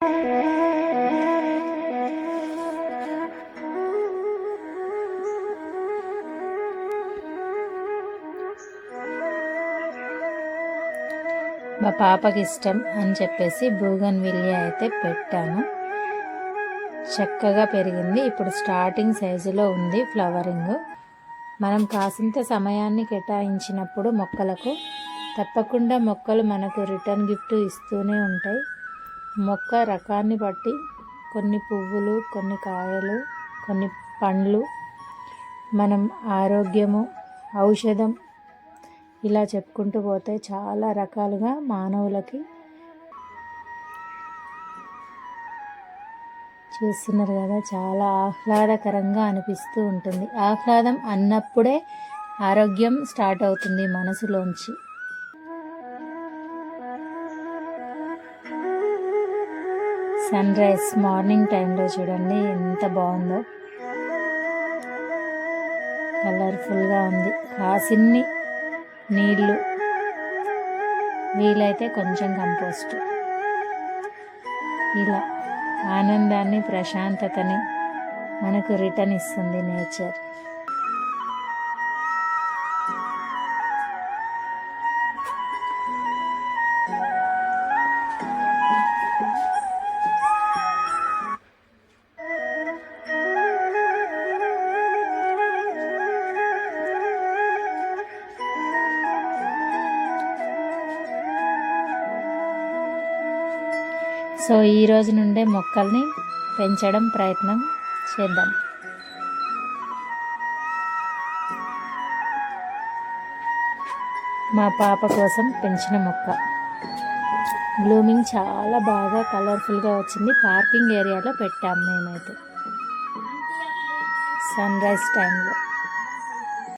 మా పాపకి ఇష్టం అని చెప్పేసి బూగన్విలియా అయితే పెట్టాను. చక్కగా పెరిగింది. ఇప్పుడు స్టార్టింగ్ సైజులో ఉంది ఫ్లవరింగ్. మనం కాసింత సమయాన్ని కేటాయించినప్పుడు మొక్కలకు తప్పకుండా మొక్కలు మనకు రిటర్న్ గిఫ్ట్ ఇస్తూనే ఉంటాయి. మొక్క రకాన్ని బట్టి కొన్ని పువ్వులు, కొన్ని కాయలు, కొన్ని పండ్లు, మనం ఆరోగ్యము, ఔషధం ఇలా చెప్పుకుంటూ పోతే చాలా రకాలుగా మానవులకి చూస్తున్నారు కదా, చాలా ఆహ్లాదకరంగా అనిపిస్తూ ఉంటుంది. ఆహ్లాదం అన్నప్పుడే ఆరోగ్యం స్టార్ట్ అవుతుంది మనసులోంచి. సన్ రైజ్ మార్నింగ్ టైంలో చూడండి ఎంత బాగుందో, కలర్ఫుల్గా ఉంది. కాసిన్ని నీళ్ళు, వీలైతే కొంచెం కంపోస్ట్, ఇలా ఆనందాన్ని, ప్రశాంతతని మనకు రిటర్న్ ఇస్తుంది నేచర్. సో ఈ రోజు నుండే మొక్కల్ని పెంచడం ప్రయత్నం చేద్దాం. మా పాప కోసం పెంచిన మొక్క బ్లూమింగ్ చాలా బాగా కలర్ఫుల్గా వచ్చింది. పార్కింగ్ ఏరియాలో పెట్టాము మేమైతే సన్ రైజ్ టైంలో.